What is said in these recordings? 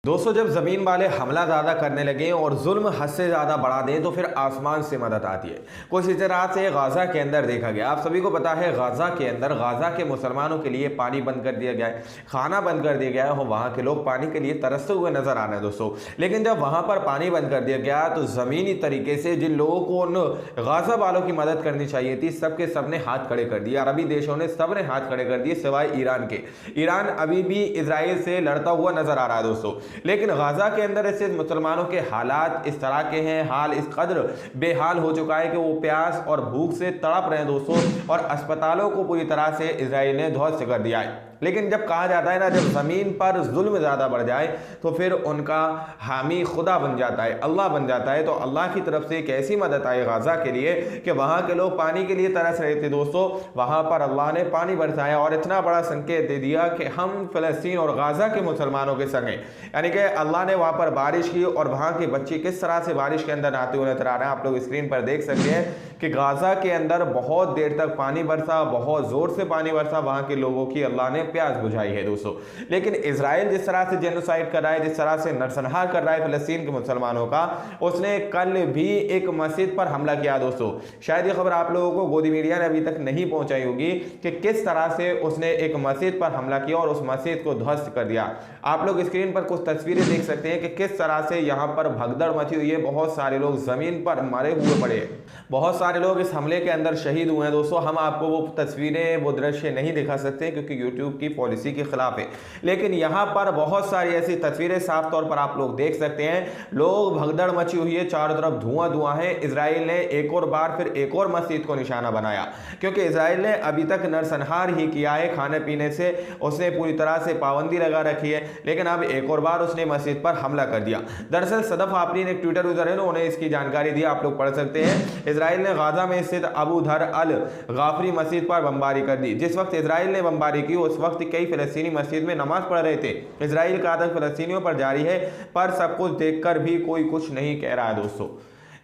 दोस्तों, जब ज़मीन वाले हमला ज़्यादा करने लगे और जुल्म हद से ज़्यादा बढ़ा दें तो फिर आसमान से मदद आती है। कुछ इस तरह से गाज़ा के अंदर देखा गया। आप सभी को पता है, गाज़ा के अंदर गाज़ा के मुसलमानों के लिए पानी बंद कर दिया गया है, खाना बंद कर दिया गया है और वहाँ के लोग पानी के लिए तरसते हुए नज़र आ रहे हैं दोस्तों। लेकिन जब वहाँ पर पानी बंद कर दिया गया तो ज़मीनी तरीके से जिन लोगों को उन गाज़ा वालों की मदद करनी चाहिए थी, सबके सब ने हाथ खड़े कर दिए। अरबी देशों ने सब ने हाथ खड़े कर दिए सिवाय ईरान के। ईरान अभी भी इजराइल से लड़ता हुआ नज़र आ रहा है दोस्तों। लेकिन गाज़ा के अंदर ऐसे मुसलमानों के हालात इस तरह के हैं, हाल इस कदर बेहाल हो चुका है कि वो प्यास और भूख से तड़प रहे हैं दोस्तों, और अस्पतालों को पूरी तरह से इजराइल ने ध्वस्त कर दिया है। लेकिन जब कहा जाता है ना, जब ज़मीन पर जुल्म ज़्यादा बढ़ जाए तो फिर उनका हामी खुदा बन जाता है, अल्लाह बन जाता है। तो अल्लाह की तरफ से एक ऐसी मदद आई गाज़ा के लिए कि वहाँ के लोग पानी के लिए तरस रहे थे दोस्तों। वहाँ पर अल्लाह ने पानी बरसाया और इतना बड़ा संकेत दे दिया कि हम फ़लस्तीन और गाज़ा के मुसलमानों के संग हैं। यानी कि अल्लाह ने वहाँ पर बारिश की और वहाँ के बच्चे किस तरह से बारिश के अंदर नहाते हुए नजर आ रहे हैं। आप लोग स्क्रीन पर देख सकते हैं कि गाज़ा के अंदर बहुत देर तक पानी बरसा, बहुत ज़ोर से पानी बरसा, वहाँ के लोगों की अल्लाह ने प्यास बुझाई है दोस्तों। लेकिन इजराइल जिस तरह से जेनोसाइड कर रहा है, जिस तरह से नरसंहार कर रहा है फ़लस्तीन के मुसलमानों का, उसने कल भी एक मस्जिद पर हमला किया दोस्तों। शायद ये खबर आप लोगों को गोदी मीडिया ने अभी तक नहीं पहुंचाई होगी कि किस तरह से उसने एक मस्जिद पर हमला किया और उस मस्जिद को ध्वस्त कर दिया। आप लोग स्क्रीन पर कुछ तस्वीरें देख सकते हैं कि किस तरह से यहाँ पर भगदड़ मची हुई है। बहुत सारे लोग ज़मीन पर मरे हुए पड़े, बहुत सारे लोग इस हमले के अंदर शहीद हुए हैं दोस्तों। हम आपको वो तस्वीरें, वो दृश्य नहीं दिखा सकते क्योंकि यूट्यूब की पॉलिसी के खिलाफ है। लेकिन यहाँ पर बहुत सारी ऐसी तस्वीरें साफ तौर पर आप लोग देख सकते हैं। लोग भगदड़ मची हुई है, चारों तरफ धुआं धुआं है। इजराइल ने एक और बार फिर एक और मस्जिद को निशाना बनाया क्योंकि इजराइल ने अभी तक नरसंहार ही किया है, खाने पीने से उसने पूरी तरह से पाबंदी लगा रखी है। लेकिन अब एक और बार उसने मस्जिद पर हमला कर दिया। दरअसल सदफ आफरीन एक ट्विटर यूजर है, उन्होंने इसकी जानकारी दी, आप लोग पढ़ सकते हैं। इजराइल ने गाज़ा में स्थित अबू धर अल गाफरी मस्जिद पर बमबारी कर दी। जिस वक्त इजराइल ने बमबारी की उस वक्त कई फिलिस्तीनी मस्जिद में नमाज पढ़ रहे थे। इजराइल का आतंक फिलिस्तीनियों पर जारी है, पर सब कुछ देखकर भी कोई कुछ नहीं कह रहा है दोस्तों।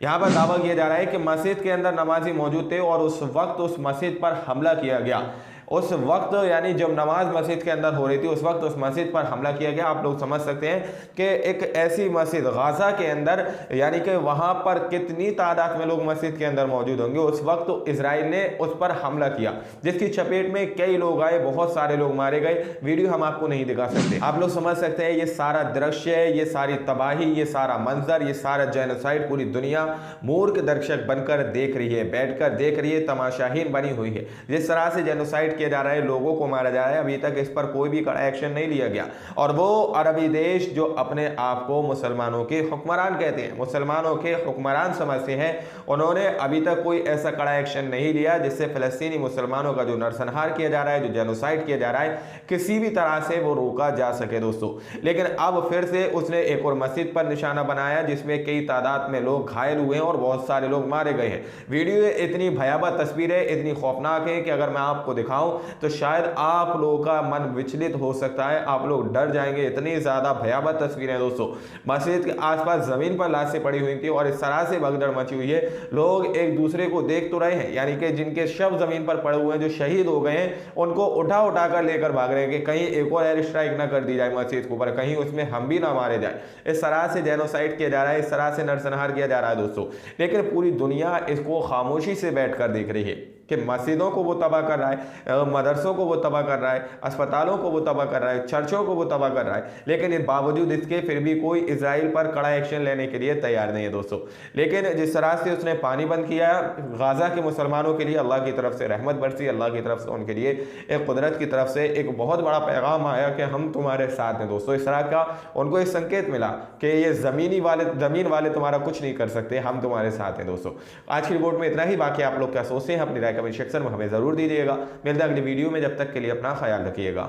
यहाँ पर दावा किया जा रहा है कि मस्जिद के अंदर नमाजी मौजूद थे और उस वक्त उस मस्जिद पर हमला किया गया। उस वक्त यानी जब नमाज मस्जिद के अंदर हो रही थी उस वक्त उस मस्जिद पर हमला किया गया। आप लोग समझ सकते हैं कि एक ऐसी मस्जिद गाज़ा के अंदर, यानी कि वहाँ पर कितनी तादाद में लोग मस्जिद के अंदर मौजूद होंगे, उस वक्त तो इजराइल ने उस पर हमला किया जिसकी चपेट में कई लोग आए, बहुत सारे लोग मारे गए। वीडियो हम आपको नहीं दिखा सकते, आप लोग समझ सकते हैं ये सारा दृश्य, ये सारी तबाही, ये सारा मंजर, ये सारा जेनोसाइड पूरी दुनिया मूर्ख दर्शक बनकर देख रही है, बैठकर देख रही है, तमाशाहीन बनी हुई है। जिस तरह से जेनोसाइड किया जा रहा है, लोगों को मारा जा रहा है, अभी तक इस पर कोई भी कड़ा एक्शन नहीं लिया गया। और वो अरबी देश जो अपने आप को मुसलमानों के हुक्मरान कहते हैं, मुसलमानों के हुक्मरान समझते हैं, उन्होंने अभी तक कोई ऐसा कड़ा एक्शन नहीं लिया जिससे फिलिस्तीनी मुसलमानों का जो नरसंहार किया जा रहा है, जो जेनोसाइड किया जा रहा है, किसी भी तरह से वो रोका जा सके दोस्तों। लेकिन अब फिर से उसने एक और मस्जिद पर निशाना बनाया जिसमें कई तादाद में लोग घायल हुए हैं और बहुत सारे लोग मारे गए हैं। वीडियो इतनी भयावह तस्वीरें, इतनी खौफनाक है कि अगर मैं आपको दिखाऊं तो शायद आप लोगों का मन विचलित हो सकता है, आप लोग डर जाएंगे। इतनी ज्यादा भयावह तस्वीरें दोस्तों। मस्जिद के आसपास जमीन पर लाशें पड़ी हुई थी और इस तरह से भगदड़ मची हुई है। लोग एक दूसरे को देख तो रहे हैं, यानी कि जिनके शव जमीन पर पड़े हुए हैं, जो शहीद हो गए हैं, उनको उठा उठा कर लेकर भाग रहे हैं कि कहीं एक और एयर स्ट्राइक ना कर दी जाए मस्जिद के ऊपर, कहीं उसमें हम भी ना मारे जाए। इस तरह से जेनोसाइड किया जा रहा है, इस तरह से नरसंहार किया जा रहा है दोस्तों। लेकिन पूरी दुनिया इसको खामोशी से बैठकर देख रही है कि मस्जिदों को वो तबाह कर रहा है, मदरसों को वो तबाह कर रहा है, अस्पतालों को वो तबाह कर रहा है, चर्चों को वो तबाह कर रहा है। लेकिन इस बावजूद इसके फिर भी कोई इजराइल पर कड़ा एक्शन लेने के लिए तैयार नहीं है दोस्तों। लेकिन जिस तरह से उसने पानी बंद किया, गाज़ा के मुसलमानों के लिए अल्लाह की तरफ से रहमत बरसी, अल्लाह की तरफ से उनके लिए एक कुदरत की तरफ से एक बहुत बड़ा पैगाम आया कि हम तुम्हारे साथ हैं दोस्तों। इस तरह का उनको एक संकेत मिला कि ये ज़मीन वाले तुम्हारा कुछ नहीं कर सकते, हम तुम्हारे साथ हैं दोस्तों। आज की रिपोर्ट में इतना ही। बाकी आप लोग क्या सोचते हैं अपनी राय कमेंट सेक्शन में हमें ज़रूर दीजिएगा। मिलते हैं अगली वीडियो में, जब तक के लिए अपना ख्याल रखिएगा।